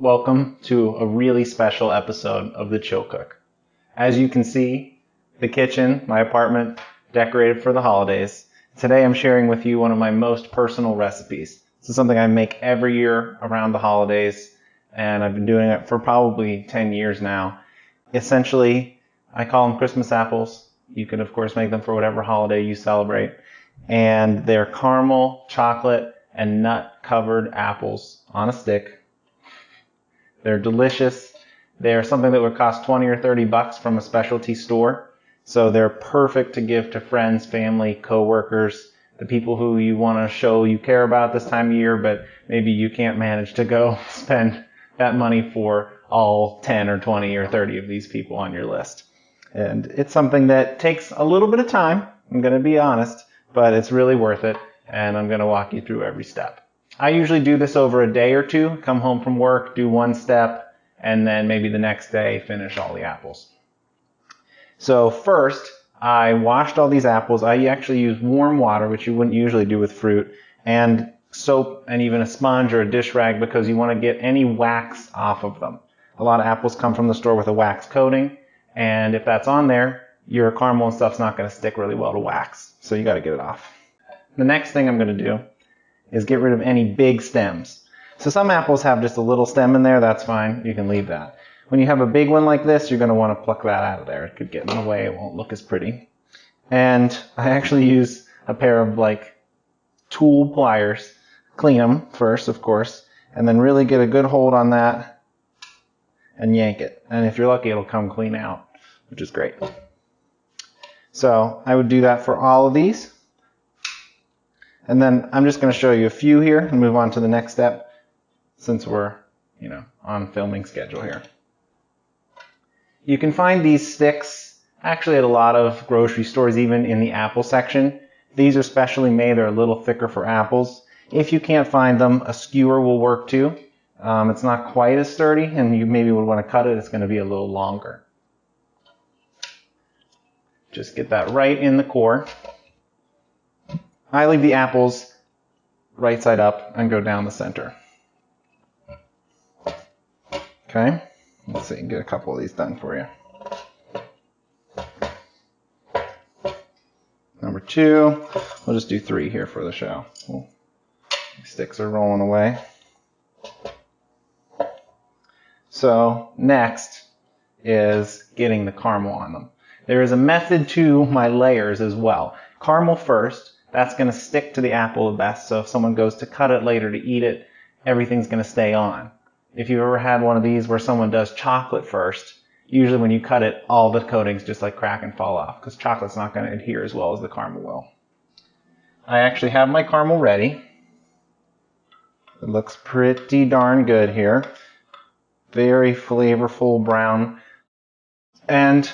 Welcome to a really special episode of The Chill Cook. As you can see, the kitchen, my apartment, decorated for the holidays. Today I'm sharing with you one of my most personal recipes. This is something I make every year around the holidays, and I've been doing it for probably 10 years now. Essentially, I call them Christmas apples. You can, of course, make them for whatever holiday you celebrate. And they're caramel, chocolate, and nut-covered apples on a stick. They're delicious. They're something that would cost 20 or 30 bucks from a specialty store. So they're perfect to give to friends, family, coworkers, the people who you want to show you care about this time of year, but maybe you can't manage to go spend that money for all 10 or 20 or 30 of these people on your list. And it's something that takes a little bit of time, I'm going to be honest, but it's really worth it, and I'm going to walk you through every step. I usually do this over a day or two, come home from work, do one step, and then maybe the next day finish all the apples. So first, I washed all these apples. I actually use warm water, which you wouldn't usually do with fruit, and soap and even a sponge or a dish rag because you want to get any wax off of them. A lot of apples come from the store with a wax coating, and if that's on there, your caramel and stuff's not going to stick really well to wax, so you got to get it off. The next thing I'm going to do is get rid of any big stems. So some apples have just a little stem in there, that's fine, you can leave that. When you have a big one like this, you're going to want to pluck that out of there. It could get in the way, it won't look as pretty. And I actually use a pair of tool pliers, clean them first of course, and then really get a good hold on that and yank it. And if you're lucky, it'll come clean out, which is great. So I would do that for all of these. And then I'm just going to show you a few here and move on to the next step since we're, on filming schedule here. You can find these sticks actually at a lot of grocery stores, even in the apple section. These are specially made. They're a little thicker for apples. If you can't find them, a skewer will work too. It's not quite as sturdy, and you maybe would want to cut it. It's going to be a little longer. Just get that right in the core. I leave the apples right side up and go down the center. Okay, let's see, get a couple of these done for you. Number 2, we'll just do 3 here for the show. Cool. Sticks are rolling away. So next is getting the caramel on them. There is a method to my layers as well. Caramel first. That's going to stick to the apple the best, so if someone goes to cut it later to eat it, everything's going to stay on. If you've ever had one of these where someone does chocolate first, usually when you cut it, all the coatings just crack and fall off, because chocolate's not going to adhere as well as the caramel will. I actually have my caramel ready. It looks pretty darn good here. Very flavorful brown. And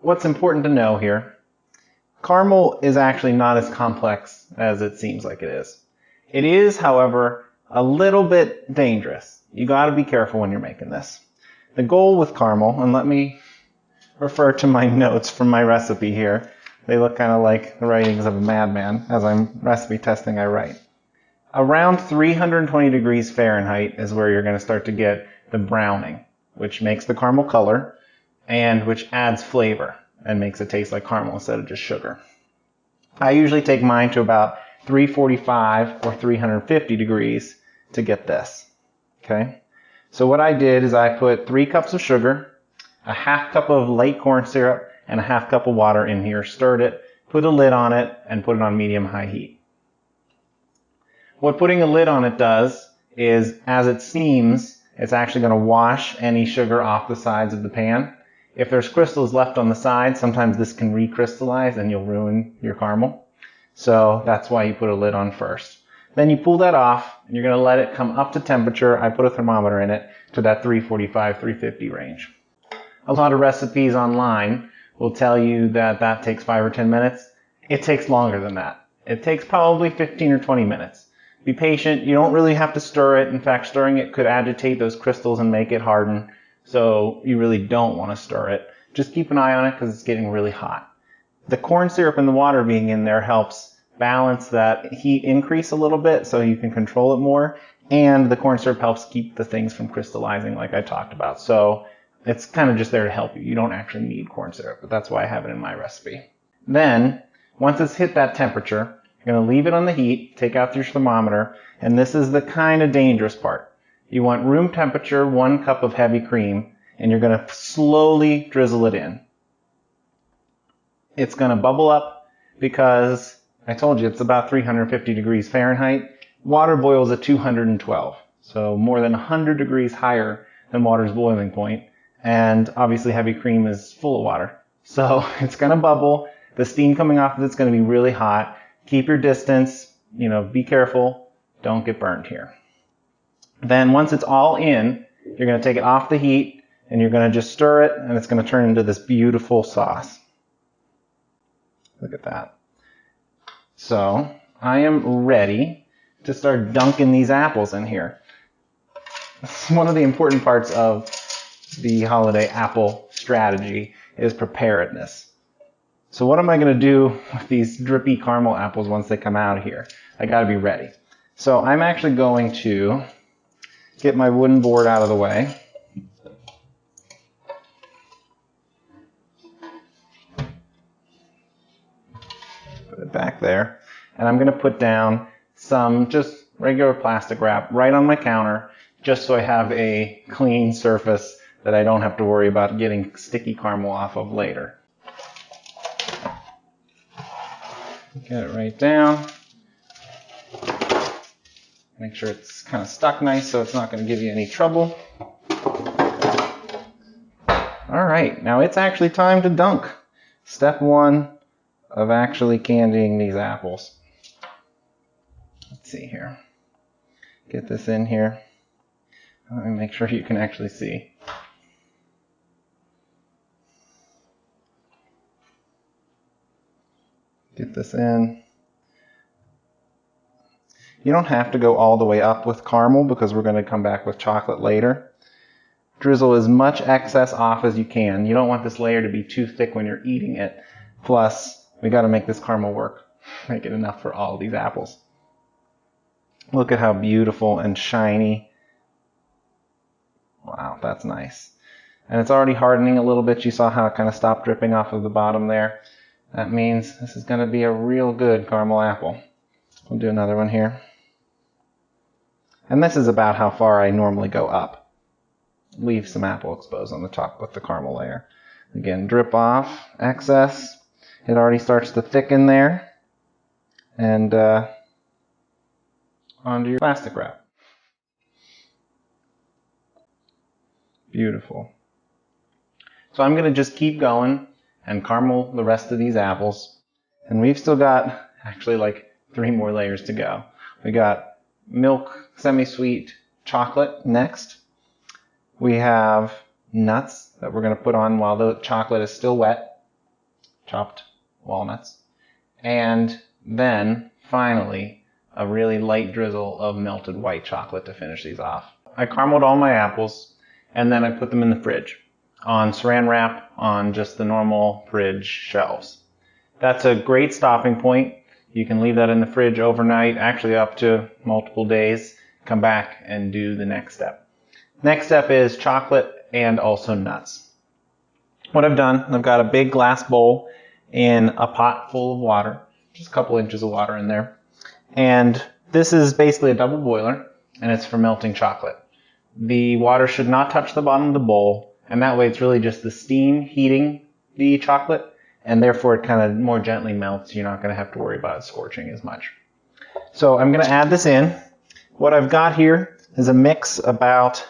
what's important to know here, caramel is actually not as complex as it seems like it is. It is, however, a little bit dangerous. You got to be careful when you're making this. The goal with caramel, and let me refer to my notes from my recipe here. They look kind of like the writings of a madman. As I'm recipe testing, I write. Around 320 degrees Fahrenheit is where you're going to start to get the browning, which makes the caramel color and which adds flavor and makes it taste like caramel instead of just sugar. I usually take mine to about 345 or 350 degrees to get this. Okay? So what I did is I put 3 cups of sugar, a half cup of light corn syrup, and a half cup of water in here, stirred it, put a lid on it, and put it on medium-high heat. What putting a lid on it does is, as it steams, it's actually going to wash any sugar off the sides of the pan. If there's crystals left on the side, sometimes this can recrystallize and you'll ruin your caramel. So that's why you put a lid on first. Then you pull that off and you're going to let it come up to temperature. I put a thermometer in it to that 345, 350 range. A lot of recipes online will tell you that that takes 5 or 10 minutes. It takes longer than that. It takes probably 15 or 20 minutes. Be patient. You don't really have to stir it. In fact, stirring it could agitate those crystals and make it harden. So you really don't want to stir it. Just keep an eye on it because it's getting really hot. The corn syrup and the water being in there helps balance that heat increase a little bit so you can control it more. And the corn syrup helps keep the things from crystallizing like I talked about. So it's kind of just there to help you. You don't actually need corn syrup, but that's why I have it in my recipe. Then, once it's hit that temperature, you're going to leave it on the heat, take out your thermometer, and this is the kind of dangerous part. You want room temperature 1 cup of heavy cream, and you're going to slowly drizzle it in. It's going to bubble up because I told you it's about 350 degrees Fahrenheit. Water boils at 212, so more than 100 degrees higher than water's boiling point. And obviously heavy cream is full of water. So it's going to bubble. The steam coming off of it's going to be really hot. Keep your distance. Be careful. Don't get burned here. Then once it's all in, you're going to take it off the heat and you're going to just stir it, and it's going to turn into this beautiful sauce. Look at that. So I am ready to start dunking these apples in here. This is one of the important parts of the holiday apple strategy is preparedness. So what am I going to do with these drippy caramel apples once they come out of here? I got to be ready. So I'm actually going to get my wooden board out of the way. Put it back there. And I'm going to put down some just regular plastic wrap right on my counter, just so I have a clean surface that I don't have to worry about getting sticky caramel off of later. Get it right down. Make sure it's kind of stuck nice so it's not going to give you any trouble. Alright, now it's actually time to dunk. Step 1 of actually candying these apples. Let's see here. Get this in here. Let me make sure you can actually see. Get this in. You don't have to go all the way up with caramel because we're going to come back with chocolate later. Drizzle as much excess off as you can. You don't want this layer to be too thick when you're eating it. Plus, we got to make this caramel work. Make it enough for all of these apples. Look at how beautiful and shiny. Wow, that's nice. And it's already hardening a little bit. You saw how it kind of stopped dripping off of the bottom there. That means this is going to be a real good caramel apple. We'll do another one here. And this is about how far I normally go up. Leave some apple exposed on the top with the caramel layer. Again, drip off excess. It already starts to thicken there. And onto your plastic wrap. Beautiful. So I'm going to just keep going and caramel the rest of these apples. And we've still got actually like 3 more layers to go. We got milk, semi-sweet chocolate next. We have nuts that we're going to put on while the chocolate is still wet. Chopped walnuts. And then finally a really light drizzle of melted white chocolate to finish these off. I carameled all my apples and then I put them in the fridge on saran wrap on just the normal fridge shelves. That's a great stopping point. You can leave that in the fridge overnight, actually up to multiple days. Come back and do the next step. Next step is chocolate and also nuts. What I've done, I've got a big glass bowl in a pot full of water, just a couple inches of water in there. And this is basically a double boiler, and it's for melting chocolate. The water should not touch the bottom of the bowl, and that way it's really just the steam heating the chocolate, and therefore it kind of more gently melts. You're not going to have to worry about it scorching as much. So I'm going to add this in. What I've got here is a mix about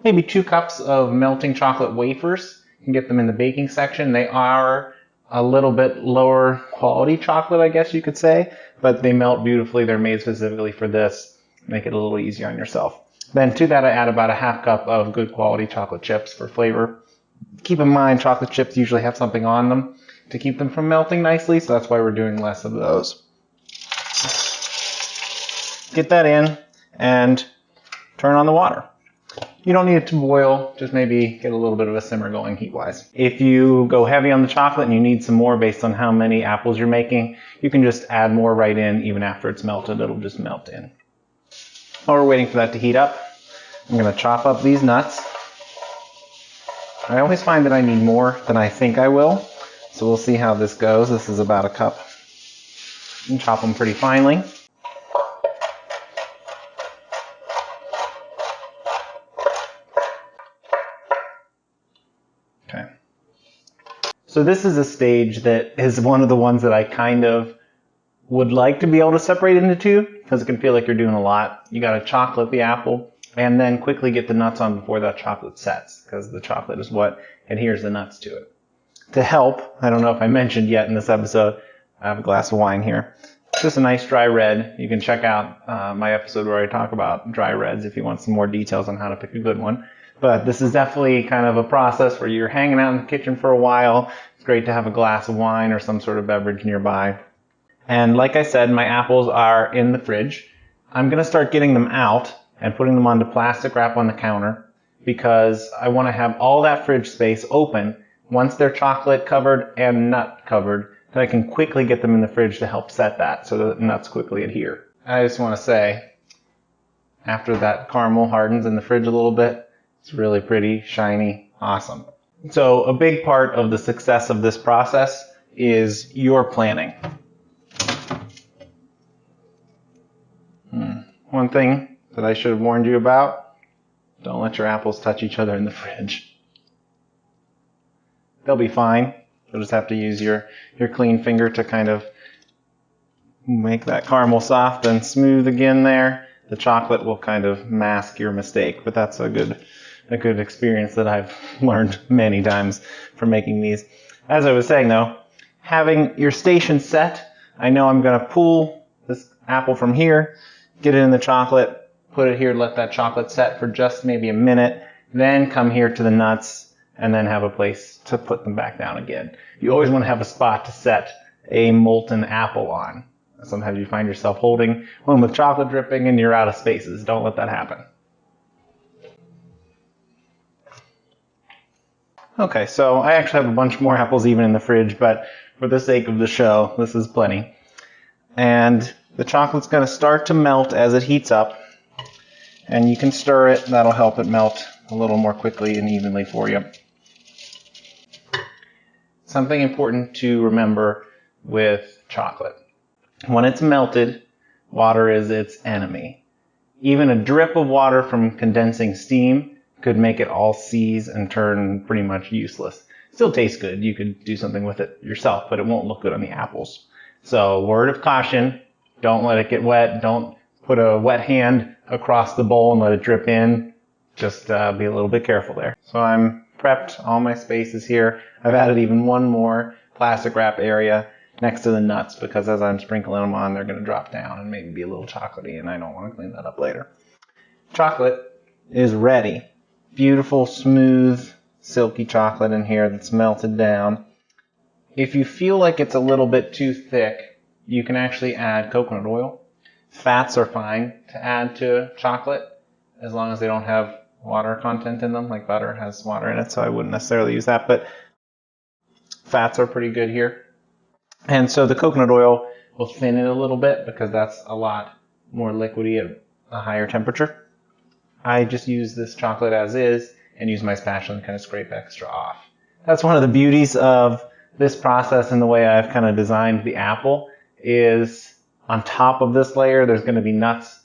maybe 2 cups of melting chocolate wafers. You can get them in the baking section. They are a little bit lower quality chocolate, I guess you could say, but they melt beautifully. They're made specifically for this. Make it a little easier on yourself. Then to that I add about a ½ cup of good quality chocolate chips for flavor. Keep in mind chocolate chips usually have something on them to keep them from melting nicely, so that's why we're doing less of those. Get that in and turn on the water. You don't need it to boil, just maybe get a little bit of a simmer going heat-wise. If you go heavy on the chocolate and you need some more based on how many apples you're making, you can just add more right in even after it's melted. It'll just melt in. While we're waiting for that to heat up, I'm going to chop up these nuts. I always find that I need more than I think I will, so we'll see how this goes. This is about a cup. You can chop them pretty finely. Okay. So this is a stage that is one of the ones that I kind of would like to be able to separate into two, because it can feel like you're doing a lot. You got to chocolate the apple and then quickly get the nuts on before that chocolate sets, because the chocolate is what adheres the nuts to it. To help, I don't know if I mentioned yet in this episode, I have a glass of wine here. It's just a nice dry red. You can check out my episode where I talk about dry reds if you want some more details on how to pick a good one. But this is definitely kind of a process where you're hanging out in the kitchen for a while. It's great to have a glass of wine or some sort of beverage nearby. And like I said, my apples are in the fridge. I'm going to start getting them out and putting them onto plastic wrap on the counter, because I want to have all that fridge space open once they're chocolate covered and nut covered, that I can quickly get them in the fridge to help set that so that the nuts quickly adhere. I just want to say, after that caramel hardens in the fridge a little bit, it's really pretty, shiny, awesome. So a big part of the success of this process is your planning. One thing that I should have warned you about, don't let your apples touch each other in the fridge. They'll be fine. You'll just have to use your clean finger to kind of make that caramel soft and smooth again there. The chocolate will kind of mask your mistake, but that's a good experience that I've learned many times from making these. As I was saying though, having your station set, I know I'm going to pull this apple from here, get it in the chocolate, put it here, let that chocolate set for just maybe a minute, then come here to the nuts, and then have a place to put them back down again. You always want to have a spot to set a molten apple on. Sometimes you find yourself holding one with chocolate dripping and you're out of spaces. Don't let that happen. Okay, so I actually have a bunch more apples even in the fridge, but for the sake of the show, this is plenty. And the chocolate's going to start to melt as it heats up, and you can stir it. That'll help it melt a little more quickly and evenly for you. Something important to remember with chocolate. When it's melted, water is its enemy. Even a drip of water from condensing steam could make it all seize and turn pretty much useless. Still tastes good. You could do something with it yourself, but it won't look good on the apples. So, word of caution, don't let it get wet. Don't put a wet hand across the bowl and let it drip in. Just be a little bit careful there. So I'm prepped all my spaces here. I've added even one more plastic wrap area next to the nuts, because as I'm sprinkling them on, they're going to drop down and maybe be a little chocolatey, and I don't want to clean that up later. Chocolate is ready. Beautiful, smooth, silky chocolate in here that's melted down. If you feel like it's a little bit too thick, you can actually add coconut oil. Fats are fine to add to chocolate as long as they don't have water content in them, like butter has water in it, so I wouldn't necessarily use that, but fats are pretty good here. And so the coconut oil will thin it a little bit because that's a lot more liquidy at a higher temperature. I just use this chocolate as is and use my spatula and kind of scrape extra off. That's one of the beauties of this process and the way I've kind of designed the apple is on top of this layer there's going to be nuts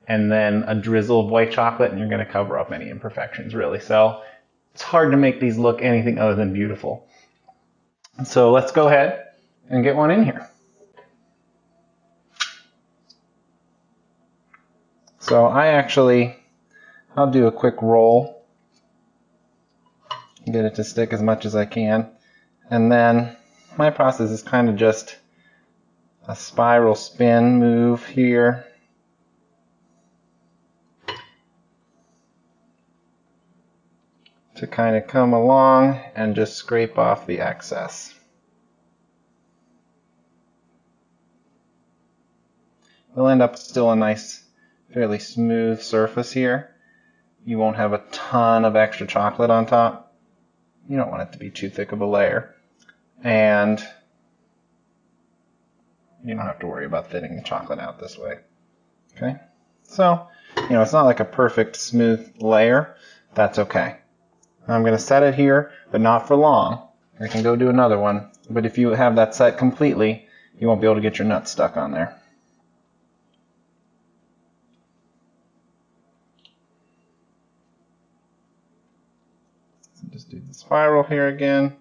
and then a drizzle of white chocolate, and you're going to cover up any imperfections really. So it's hard to make these look anything other than beautiful. So let's go ahead and get one in here. So I'll do a quick roll, get it to stick as much as I can, and then my process is kind of just a spiral spin move here. To kind of come along and just scrape off the excess. We'll end up still a nice, fairly smooth surface here. you won't have a ton of extra chocolate on top. You don't want it to be too thick of a layer. And you don't have to worry about thinning the chocolate out this way. Okay? So, it's not like a perfect smooth layer. That's okay. I'm going to set it here, but not for long. I can go do another one. But if you have that set completely, you won't be able to get your nuts stuck on there. So just do the spiral here again.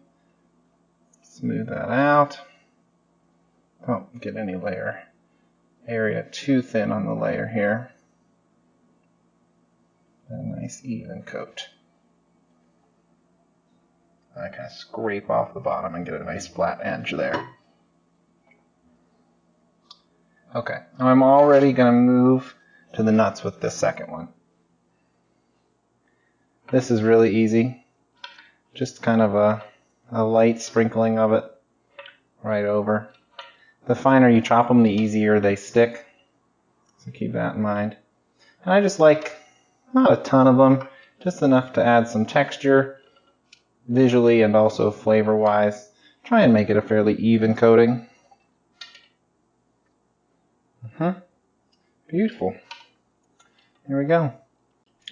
Smooth that out. Don't get any layer area too thin on the layer here. A nice even coat. I kind of scrape off the bottom and get a nice flat edge there. Okay, now I'm already going to move to the nuts with this second one. This is really easy. Just kind of a light sprinkling of it right over. The finer you chop them, the easier they stick. So keep that in mind. And I just like not a ton of them, just enough to add some texture visually and also flavor-wise. Try and make it a fairly even coating. Beautiful. Here we go.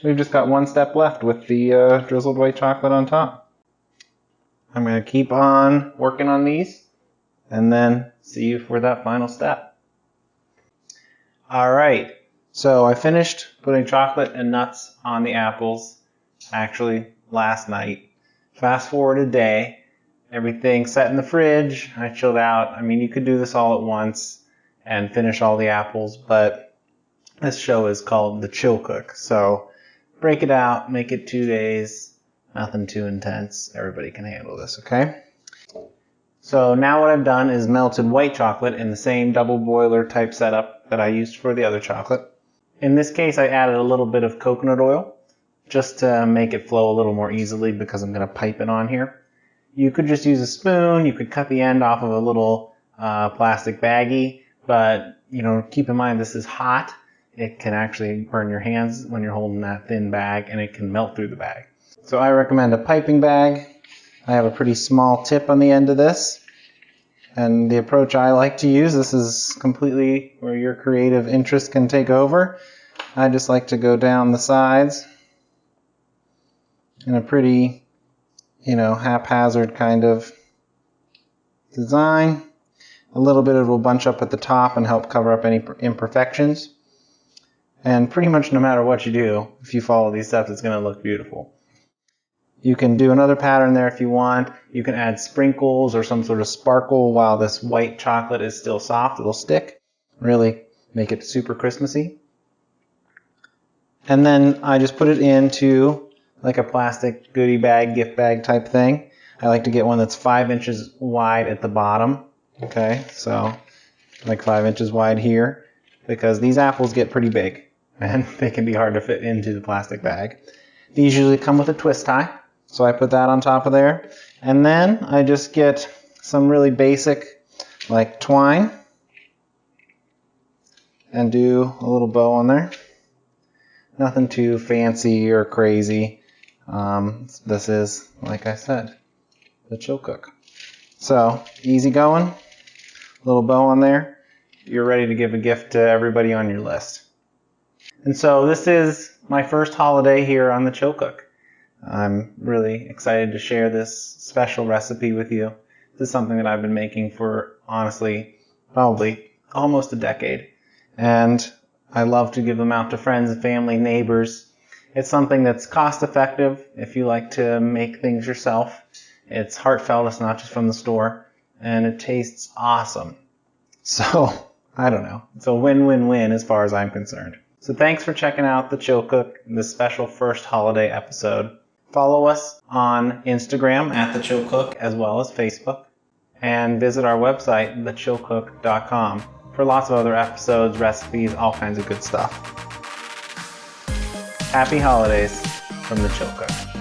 We've just got one step left with the drizzled white chocolate on top. I'm going to keep on working on these and then see you for that final step. Alright, so I finished putting chocolate and nuts on the apples actually last night. Fast forward a day, everything set in the fridge, I chilled out. I mean, you could do this all at once and finish all the apples, but this show is called The Chill Cook, so break it out, make it 2 days, nothing too intense. Everybody can handle this, okay? So now what I've done is melted white chocolate in the same double boiler type setup that I used for the other chocolate. In this case, I added a little bit of coconut oil just to make it flow a little more easily because I'm going to pipe it on here. You could just use a spoon, you could cut the end off of a little plastic baggie, but keep in mind this is hot. It can actually burn your hands when you're holding that thin bag, and it can melt through the bag. So I recommend a piping bag. I have a pretty small tip on the end of this, and the approach I like to use, this is completely where your creative interest can take over. I just like to go down the sides in a pretty, haphazard kind of design. A little bit of it will bunch up at the top and help cover up any imperfections. And pretty much no matter what you do, if you follow these steps, it's going to look beautiful. You can do another pattern there if you want. You can add sprinkles or some sort of sparkle while this white chocolate is still soft. It'll stick. Really make it super Christmassy. And then I just put it into like a plastic goodie bag, gift bag type thing. I like to get one that's 5 inches wide at the bottom. Okay, so like 5 inches wide here, because these apples get pretty big and they can be hard to fit into the plastic bag. These usually come with a twist tie, so I put that on top of there. And then I just get some really basic like twine and do a little bow on there. Nothing too fancy or crazy. This is, like I said, the Chill Cook. So easy going, little bow on there. You're ready to give a gift to everybody on your list. And so this is my first holiday here on the Chill Cook. I'm really excited to share this special recipe with you. This is something that I've been making for, honestly, probably almost a decade. And I love to give them out to friends and family, neighbors. It's something that's cost effective if you like to make things yourself. It's heartfelt, it's not just from the store. And it tastes awesome. So, I don't know. It's a win-win-win as far as I'm concerned. So thanks for checking out the Chill Cook, this special first holiday episode. Follow us on Instagram at The Chill Cook as well as Facebook. And visit our website, thechillcook.com, for lots of other episodes, recipes, all kinds of good stuff. Happy holidays from The Chill Cook.